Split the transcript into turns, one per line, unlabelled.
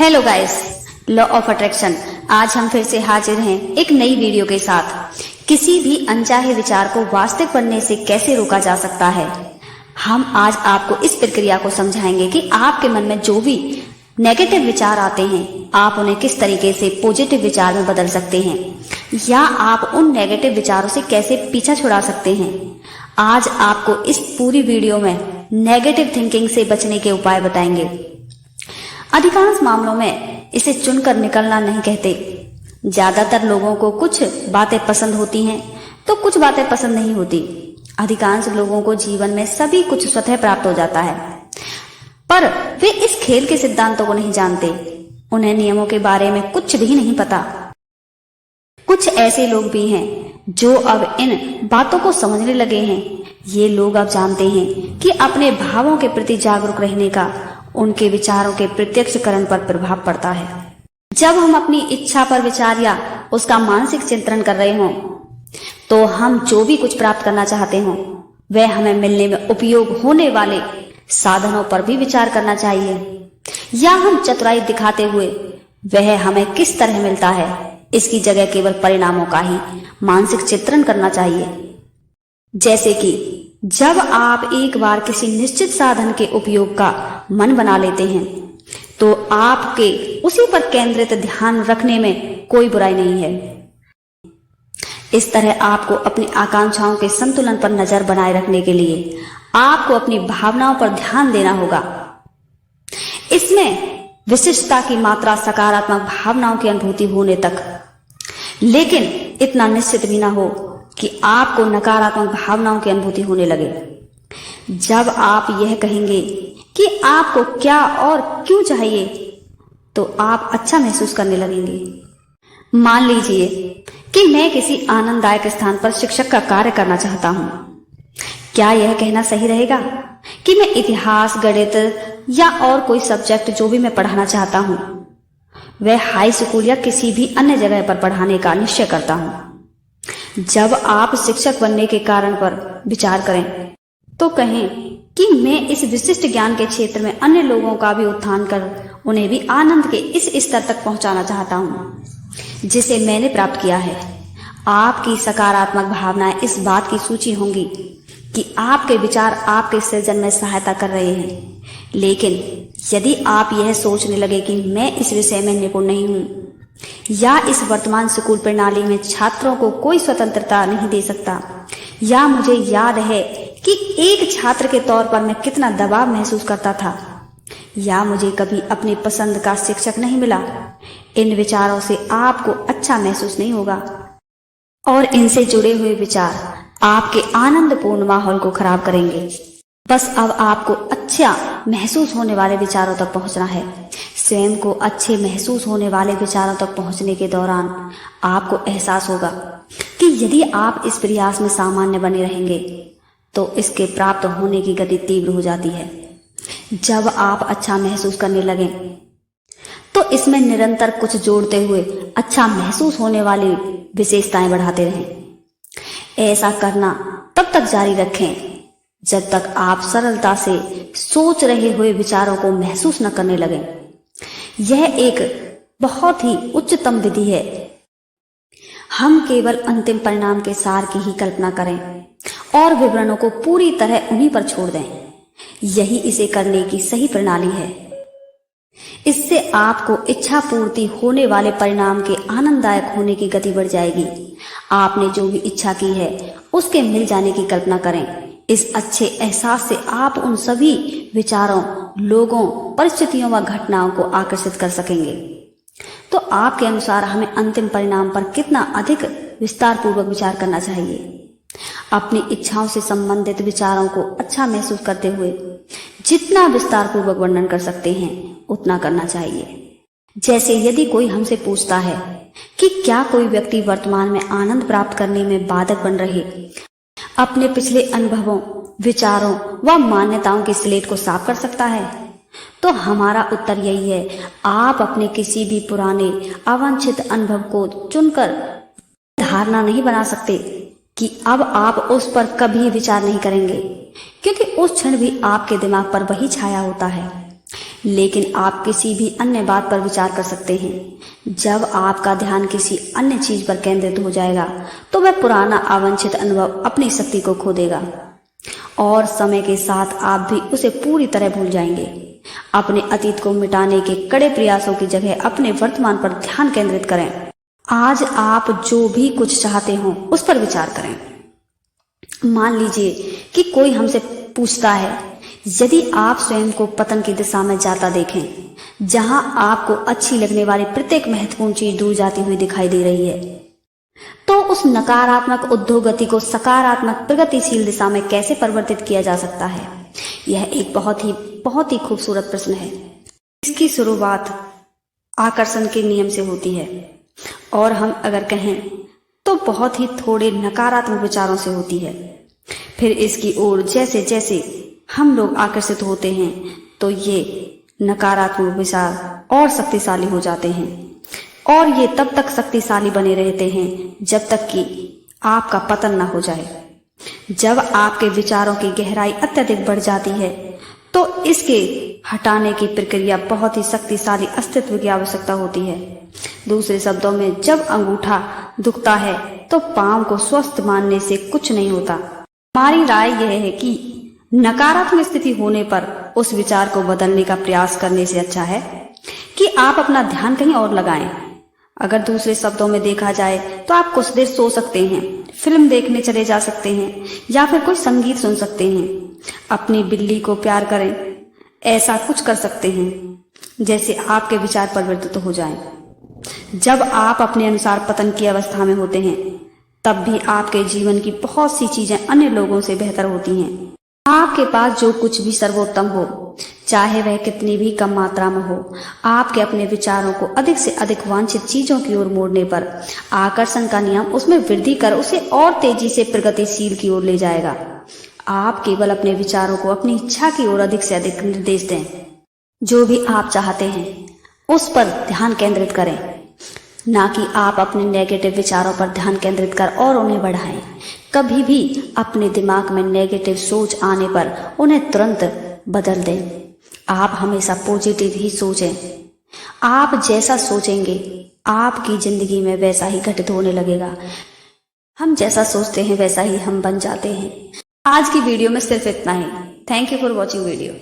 Hello guys, law of attraction. आज हम फिर से हाजिर हैं एक नई वीडियो के साथ। किसी भी अनचाहे विचार को वास्तविक बनने से कैसे रोका जा सकता है। हम आज आपको इस प्रक्रिया को समझाएंगे कि आपके मन में जो भी नेगेटिव विचार आते हैं, आप उन्हें किस तरीके से पॉजिटिव विचार में बदल सकते हैं, या आप उन नेगेटिव विचारों से कैसे पीछा छुड़ा सकते हैं। आज आपको इस पूरी वीडियो में नेगेटिव थिंकिंग से बचने के उपाय बताएंगे। अधिकांश मामलों में इसे चुनकर निकलना नहीं कहते। ज्यादातर लोगों को कुछ बातें पसंद होती हैं तो कुछ बातें पसंद नहीं होती। अधिकांश लोगों को जीवन में सभी कुछ स्वतः प्राप्त हो जाता है, पर वे इस खेल के सिद्धांतों को नहीं जानते। उन्हें नियमों के बारे में कुछ भी नहीं पता। कुछ ऐसे लोग भी हैं जो अब इन बातों को समझने लगे हैं। ये लोग अब जानते हैं कि अपने भावों के प्रति जागरूक रहने का उनके विचारों के प्रत्यक्षकरण पर प्रभाव पड़ता है। जब हम अपनी इच्छा पर विचार या उसका मानसिक चिंतन कर रहे हों, तो हम जो भी कुछ प्राप्त करना चाहते हों, वह हमें मिलने में उपयोग होने वाले साधनों पर भी विचार करना चाहिए, या हम चतुराई दिखाते हुए वह हमें किस तरह मिलता है, इसकी जगह केवल परिणामों का ही मानसिक चित्रण करना चाहिए। जैसे कि जब आप एक बार किसी निश्चित साधन के उपयोग का मन बना लेते हैं, तो आपके उसी पर केंद्रित ध्यान रखने में कोई बुराई नहीं है। इस तरह आपको अपनी आकांक्षाओं के संतुलन पर नजर बनाए रखने के लिए आपको अपनी भावनाओं पर ध्यान देना होगा। इसमें विशिष्टता की मात्रा सकारात्मक भावनाओं की अनुभूति होने तक, लेकिन इतना निश्चित भी ना हो कि आपको नकारात्मक भावनाओं की अनुभूति होने लगे। जब आप यह कहेंगे कि आपको क्या और क्यों चाहिए, तो आप अच्छा महसूस करने लगेंगे। मान लीजिए कि मैं किसी आनंददायक स्थान पर शिक्षक का कार्य करना चाहता हूं। क्या यह कहना सही रहेगा कि मैं इतिहास, गणित या और कोई सब्जेक्ट जो भी मैं पढ़ाना चाहता हूं, वह हाई स्कूल या किसी भी अन्य जगह पर पढ़ाने का निश्चय करता हूं? जब आप शिक्षक बनने के कारण पर विचार करें, तो कहें कि मैं इस विशिष्ट ज्ञान के क्षेत्र में अन्य लोगों का भी उत्थान कर उन्हें भी आनंद के इस स्तर तक पहुंचाना चाहता हूं जिसे मैंने प्राप्त किया है। आपकी सकारात्मक भावनाएं इस बात की सूची होंगी कि आपके विचार आपके सृजन में सहायता कर रहे हैं। लेकिन यदि आप यह सोचने लगे कि मैं इस विषय में निपुण नहीं हूं, या इस वर्तमान स्कूल प्रणाली में छात्रों को कोई स्वतंत्रता नहीं दे सकता, या मुझे याद है कि एक छात्र के तौर पर मैं कितना दबाव महसूस करता था, या मुझे कभी अपनी पसंद का शिक्षक नहीं मिला, इन विचारों से आपको अच्छा महसूस नहीं होगा, और इनसे जुड़े हुए विचार आपके आनंदपूर्ण माहौल को खराब करेंगे। बस अब आपको अच्छा महसूस होने वाले विचारों तक पहुंचना है। स्वयं को अच्छे महसूस होने वाले विचारों तक पहुंचने के दौरान आपको एहसास होगा कि यदि आप इस प्रयास में सामान्य बने रहेंगे, तो इसके प्राप्त होने की गति तीव्र हो जाती है। जब आप अच्छा महसूस करने लगें, तो इसमें निरंतर कुछ जोड़ते हुए अच्छा महसूस होने वाली विशेषताएं बढ़ाते रहें। ऐसा करना तब तक जारी रखें जब तक आप सरलता से सोच रहे हुए विचारों को महसूस न करने लगें। यह एक बहुत ही उच्चतम विधि है। हम केवल अंतिम परिणाम के सार की ही कल्पना करें और विवरणों को पूरी तरह उन्हीं पर छोड़ दें। यही इसे करने की सही प्रणाली है। इससे आपको इच्छा पूर्ति होने वाले परिणाम के आनंददायक होने की गति बढ़ जाएगी। आपने जो भी इच्छा की है उसके मिल जाने की कल्पना करें। इस अच्छे एहसास से आप उन सभी विचारों, लोगों, परिस्थितियों व घटनाओं को आकर्षित कर सकेंगे। तो आपके अनुसार हमें अंतिम परिणाम पर कितना अधिक विस्तार पूर्वक विचार करना चाहिए? अपनी इच्छाओं से संबंधित विचारों को अच्छा महसूस करते हुए जितना विस्तार पूर्वक वर्णन कर सकते हैं, उतना करना चाहिए। जैसे यदि कोई हमसे पूछता है कि क्या कोई व्यक्ति वर्तमान में आनंद प्राप्त करने में बाधक बन रहे अपने पिछले अनुभवों, विचारों व मान्यताओं की स्लेट को साफ कर सकता है, तो हमारा उत्तर यही है, आप अपने किसी भी पुराने अवांछित अनुभव को चुनकर धारणा नहीं बना सकते कि अब आप उस पर कभी विचार नहीं करेंगे, क्योंकि उस क्षण भी आपके दिमाग पर वही छाया होता है। लेकिन आप किसी भी अन्य बात पर विचार कर सकते हैं। जब आपका ध्यान किसी अन्य चीज पर केंद्रित हो जाएगा तो वह पुराना अवांछित अनुभव अपनी शक्ति को खो देगा और समय के साथ आप भी उसे पूरी तरह भूल जाएंगे। अपने अतीत को मिटाने के कड़े प्रयासों की जगह अपने वर्तमान पर ध्यान केंद्रित करें। आज आप जो भी कुछ चाहते हो उस पर विचार करें। मान लीजिए कि कोई हमसे पूछता है, यदि आप स्वयं को पतन की दिशा में जाता देखें, जहां आपको अच्छी लगने वाली प्रत्येक महत्वपूर्ण चीज दूर जाती हुई दिखाई दे रही है, तो उस नकारात्मक उद्योगति को सकारात्मक प्रगतिशील दिशा में कैसे परिवर्तित किया जा सकता है? यह एक बहुत ही खूबसूरत प्रश्न है। इसकी शुरुआत आकर्षण के नियम से होती है और हम अगर कहें तो बहुत ही थोड़े नकारात्मक विचारों से होती है। फिर इसकी ओर जैसे जैसे हम लोग आकर्षित होते हैं तो ये नकारात्मक विचार और शक्तिशाली हो जाते हैं और ये तब तक शक्तिशाली बने रहते हैं जब तक कि आपका पतन न हो जाए। जब आपके विचारों की गहराई अत्यधिक बढ़ जाती है तो इसके हटाने की प्रक्रिया बहुत ही शक्तिशाली अस्तित्व की आवश्यकता होती है। दूसरे शब्दों में, जब अंगूठा दुखता है तो पांव को स्वस्थ मानने से कुछ नहीं होता। हमारी राय यह है कि नकारात्मक स्थिति होने पर उस विचार को बदलने का प्रयास करने से अच्छा है कि आप अपना ध्यान कहीं और लगाएं। अगर दूसरे शब्दों में देखा जाए तो आप कुछ देर सो सकते हैं, फिल्म देखने चले जा सकते हैं या फिर कोई संगीत सुन सकते हैं। अपनी बिल्ली को प्यार करें, ऐसा कुछ कर सकते हैं जैसे आपके विचार परिवर्तित हो जाएं। जब आप अपने अनुसार पतन की अवस्था में होते हैं तब भी आपके जीवन की बहुत सी चीजें अन्य लोगों से बेहतर होती हैं। आपके पास जो कुछ भी सर्वोत्तम हो, चाहे वह कितनी भी कम मात्रा में हो, आपके अपने विचारों को अधिक से अधिक वांछित चीजों की ओर मोड़ने पर आकर्षण का नियम उसमें वृद्धि कर उसे और तेजी से प्रगतिशील की ओर ले जाएगा। आप केवल अपने विचारों को अपनी इच्छा की ओर अधिक से अधिक निर्देश दें। जो भी आप चाहते हैं उस पर ध्यान केंद्रित करें, ना कि आप अपने नेगेटिव विचारों पर ध्यान केंद्रित कर और उन्हें बढ़ाएं। कभी भी अपने दिमाग में नेगेटिव सोच आने पर उन्हें तुरंत बदल दें। आप हमेशा पॉजिटिव ही सोचें। आप जैसा सोचेंगे आपकी जिंदगी में वैसा ही घटित होने लगेगा। हम जैसा सोचते हैं वैसा ही हम बन जाते हैं। आज की वीडियो में सिर्फ इतना ही। Thank you for watching video.